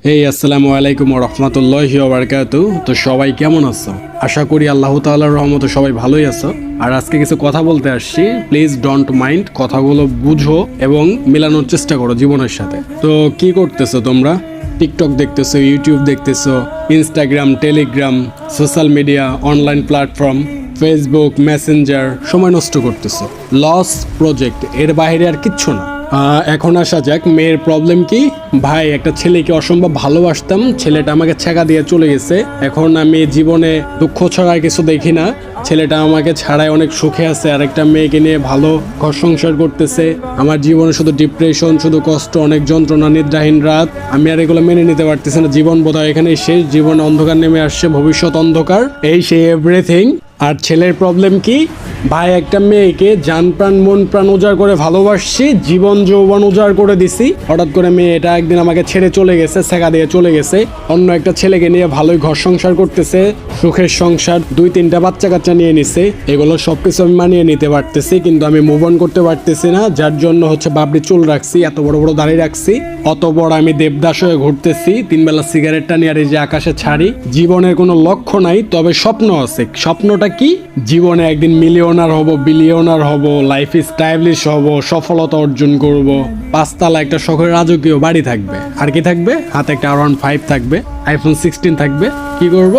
আসসালামু আলাইকুম ওয়া রাহমাতুল্লাহি ওয়া বারাকাতুহু। তো সবাই কেমন আছো? আশা করি আল্লাহ তাআলার রহমতে সবাই ভালোই আছো। আর আজকে কিছু কথা বলতে আসছি, প্লিজ ডোন্ট মাইন্ড, কথাগুলো বুঝো এবং মেলানোর চেষ্টা করো জীবনের সাথে। তো কি করতেছো তোমরা? টিকটক দেখতেছো, ইউটিউব দেখতেছো, Instagram, Telegram, social media, online platform, Facebook, Messenger, সময় নষ্ট করতেছো। লস প্রজেক্ট, এর বাইরে আর কিচ্ছু না। এখন আসা যাক, মেয়ের প্রবলেম কি? ভাই, একটা ছেলেকে অসম্ভব ভালোবাসতাম, ছেলেটা আমাকে ছেঁকা দিয়ে চলে গেছে। এখন আমি জীবনে দুঃখ ছাড়া কিছু দেখি না। ছেলেটা আমাকে ছাড়াই অনেক সুখে আছে, আর একটা মেয়েকে নিয়ে ভালো ঘর সংসার করতেছে। আমার জীবনে শুধু ডিপ্রেশন, শুধু কষ্ট, অনেক যন্ত্রণা, নিদ্রাহীন রাত। আমি আর এগুলো মেনে নিতে পারতেছি না। জীবন বোধহয় এখানে শেষ, জীবনে অন্ধকার নেমে আসছে, ভবিষ্যৎ অন্ধকার, এই সেই এভরিথিং। আর ছেলের প্রবলেম কি? ভাই, একটা মেয়েকে জান প্রাণ মন প্রাণ উজাড় করে ভালোবাসছি, জীবন যৌবন উজাড় করে দিছি। হঠাৎ করে মেয়েটা একদিন আমাকে ছেড়ে চলে গেছে, ছেঁকা দিয়ে চলে গেছে। অন্য একটা ছেলেকে নিয়ে ভালোই ঘর সংসার করতেছে, সুখের সংসার, 2-3টা বাচ্চা কাচ্চা নিয়ে নিছে। এগুলো সবকিছু আমি মানিয়ে নিতে পারতেছি, কিন্তু আমি মুভ অন করতে পারতেছি না। যার জন্য বাবরি চুল রাখছি, এত বড় বড় দাড়ি রাখছি, অত বড় আমি দেবদাস হয়ে ঘুরতেছি, 3 বেলা সিগারেট টানি আর এই যে আকাশে ছাড়ি। জীবনের কোনো লক্ষ্য নাই, তবে স্বপ্ন আছে। স্বপ্নটা কি? জীবনে একদিন মিলিয়নার হব, বিলিয়নার হব, লাইফ স্টাইলিশ হব, সফলতা অর্জন করব, 5 তলা একটা শখের রাজকীয় বাড়ি থাকবে। আর কি থাকবে? হাতে একটা R15 থাকবে, iPhone 16 থাকবে। কি করব?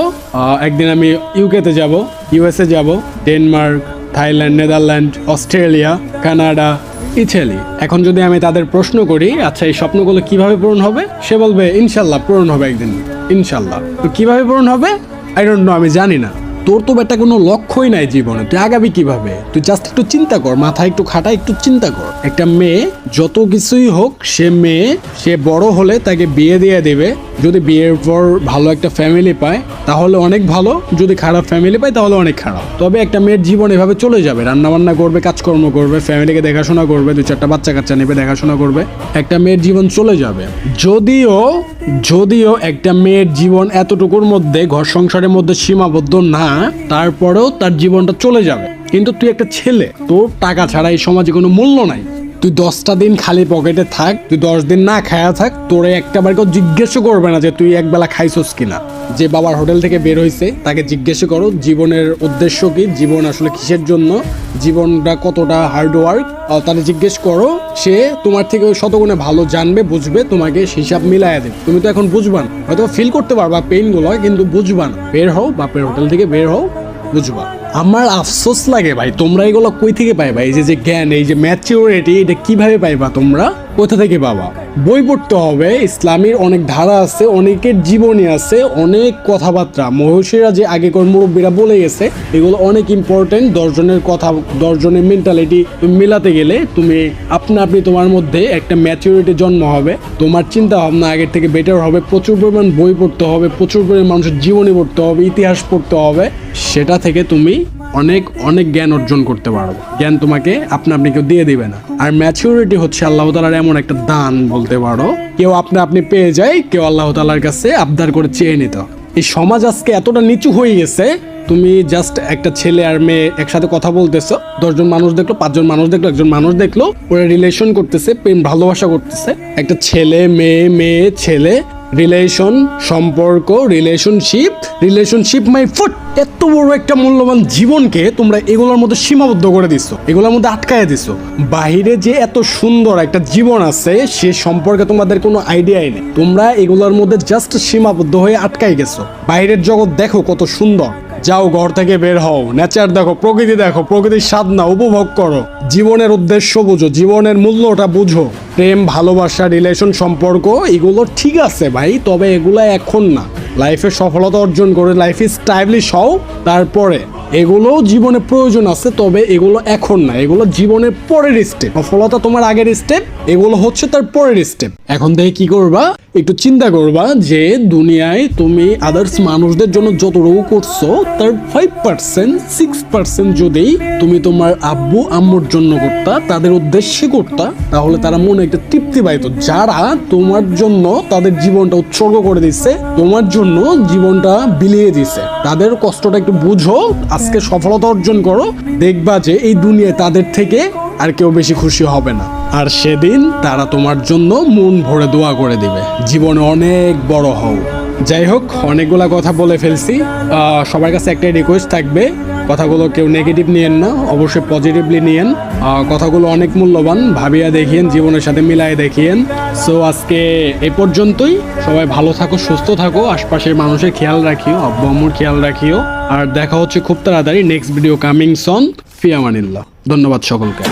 একদিন আমি ইউকেতে যাব, USA যাব, Denmark, Thailand, Netherland, Australia, Canada, Italy. এখন যদি আমি তাদের প্রশ্ন করি, আচ্ছা এই স্বপ্নগুলো কিভাবে পূরণ হবে, সে বলবে ইনশাল্লাহ পূরণ হবে একদিন, ইনশাল্লাহ। তো কিভাবে পূরণ হবে? আই ডোন্ট নো, আমি জানি না। তোর তো একটা কোনো লক্ষ্যই নাই জীবনে, তুই আগাবি কিভাবে? তুই জাস্ট একটু চিন্তা কর, মাথায় একটু খাটা, একটু চিন্তা কর। একটা মেয়ে যত কিছুই হোক, সে বড় হলে তাকে বিয়ে দিয়ে দেবে। যদি বিয়ের পর ভালো একটা ফ্যামিলি পায় তাহলে অনেক ভালো, যদি খারাপ ফ্যামিলি পায় তাহলে অনেক খারাপ। তবে একটা মেয়ের জীবন এভাবে চলে যাবে, রান্না বান্না করবে, কাজকর্ম করবে, ফ্যামিলিকে দেখাশোনা করবে, 2-4টা বাচ্চা কাচ্চা নেবে, দেখাশোনা করবে, একটা মেয়ের জীবন চলে যাবে। যদিও একটা মেয়ের জীবন এতটুকুর মধ্যে, ঘর সংসারের মধ্যে সীমাবদ্ধ না, তারপরেও তার জীবনটা চলে যাবে। কিন্তু তুই একটা ছেলে, তোর টাকা ছাড়া এই সমাজে কোনো মূল্য নাই। তুই 10টা দিন খালি পকেটে থাক, তুই 10 দিন না খায়া থাক, তোরে একটাবার কেউ জিজ্ঞেসও করবে না যে তুই একবেলা খাইছস কিনা। যে বাবার হোটেল থেকে বের হয়েছে তাকে জিজ্ঞেস করো জীবনের উদ্দেশ্য কি, জীবন আসলে কিসের জন্য, জীবনটা কতটা হার্ড ওয়ার্ক, তাকে জিজ্ঞেস করো। সে তোমার থেকে ওই শতগুণে ভালো জানবে, বুঝবে, তোমাকে হিসাব মিলাইয়া দেবে। তুমি তো এখন বুঝবা না, হয়তো ফিল করতে পারবা পেইনগুলো, কিন্তু বুঝবা না। বের হও, বাপের হোটেল থেকে বের হও, বুঝবা। আমার আফসোস লাগে ভাই, তোমরা এগুলো কই থেকে পাইবা? এই যে জ্ঞান, এই যে ম্যাচিউরিটি, এটা কিভাবে পাইবা তোমরা? কোথা থেকে পাবা? বই পড়তে হবে, ইসলামের অনেক ধারা আছে, অনেকের জীবনী আছে, অনেক কথাবার্তা মহর্ষিরা যে আগেকার মুরব্বীরা বলে গেছে, এগুলো অনেক ইম্পর্টেন্ট। 10 জনের কথা, 10 জনের মেন্টালিটি তুমি মিলাতে গেলে তুমি আপনি তোমার মধ্যে একটা ম্যাচিউরিটি জন্ম হবে, তোমার চিন্তা ভাবনা আগের থেকে বেটার হবে। প্রচুর পরিমাণ বই পড়তে হবে, প্রচুর পরিমাণ মানুষের জীবনী পড়তে হবে, ইতিহাস পড়তে হবে। সেটা থেকে তুমি অনেক জ্ঞান অর্জন করতে পারো। জ্ঞান তোমাকে আপনি কেউ দিয়ে দিবে না। আর ম্যাচিউরিটি হচ্ছে আল্লাহ তাআলার এমন একটা দান বলতে পারো, কেউ আপনি পেয়ে যায়, কেউ আল্লাহ তাআলার কাছে আবদার করে চেয়ে নিত। এই সমাজ আজকে এতটা নিচু হয়ে গেছে, তুমি জাস্ট একটা ছেলে আর মেয়ে একসাথে কথা বলতেছো, 10 জন মানুষ দেখলো, 5 জন মানুষ দেখলো, 1 জন মানুষ দেখলো, ওরা রিলেশন করতেছে, প্রেম ভালোবাসা করতেছে। একটা ছেলে মেয়ে ছেলে, রিলেশন, সম্পর্ক, রিলেশনশিপ মাই ফুট। এত বড় একটা মূল্যবান জীবনকে তোমরা এগুলোর মধ্যে সীমাবদ্ধ করে দিছো, এগুলোর মধ্যে আটকায় দিছো। বাহিরে যে এত সুন্দর একটা জীবন আছে, সে সম্পর্কে তোমাদের কোনো আইডিয়াই নেই। তোমরা এগুলোর মধ্যে জাস্ট সীমাবদ্ধ হয়ে আটকায় গেছো। বাইরের জগৎ দেখো কত সুন্দর, যাও ঘর থেকে বের হও, নেচার দেখো, প্রকৃতি দেখো, প্রকৃতির স্বাদ নাও, উপভোগ করো, জীবনের উদ্দেশ্য বুঝো, জীবনের মূল্যটা বুঝো। প্রেম, ভালোবাসা, রিলেশন, সম্পর্ক, এগুলো ঠিক আছে ভাই, তবে এগুলো এখন না। লাইফে সফলতা অর্জন করে লাইফ স্টাইলিশ হও, তারপরে এগুলোও জীবনে প্রয়োজন আছে, তবে এগুলো এখন না, এগুলো জীবনের পরের স্টেপ। সফলতা তোমার আগের স্টেপ, এগুলো হচ্ছে তার পরের স্টেপ। এখন থেকে কি করবা? একটু চিন্তা করবা যে দুনিয়ায় তুমি আদার্স মানুষদের জন্য যতটুকু করছো, তার 5%, 6% যদি তুমি তোমার আব্বু আম্মুর জন্য করতা, তাদের উদ্দেশ্যে করতা, তাহলে তারা মনে একটা তৃপ্তি পাইতো। যারা তোমার জন্য তাদের জীবনটা উৎসর্গ করে দিচ্ছে, তোমার জন্য জীবনটা বিলিয়ে দিছে, তাদের কষ্টটা একটু বুঝো। আজকে সফলতা অর্জন করো, দেখবা যে এই দুনিয়ায় তাদের থেকে আর কেউ বেশি খুশি হবে না। আর সেদিন তারা তোমার জন্য মন ভরে দোয়া করে দিবে। জীবনে অনেক বড় হও। যাই হোক, অনেকগুলা কথা বলে ফেলছি। সবার কাছে একটাই রিকোয়েস্ট থাকবে, কথাগুলো কেউ নেগেটিভ নিয়েন না, অবশ্যই পজিটিভলি নিয়েন। কথাগুলো অনেক মূল্যবান, ভাবিয়া দেখিয়েন, জীবনের সাথে মিলায় দেখিয়েন। সো আজকে এ পর্যন্তই। সবাই ভালো থাকো, সুস্থ থাকো, আশপাশের মানুষের খেয়াল রাখিও, আব্বু আম্মুর খেয়াল রাখিও। আর দেখা হচ্ছে খুব তাড়াতাড়ি নেক্সট ভিডিও কামিং সন। ফি আমানিল্লাহ। ধন্যবাদ সকলকে।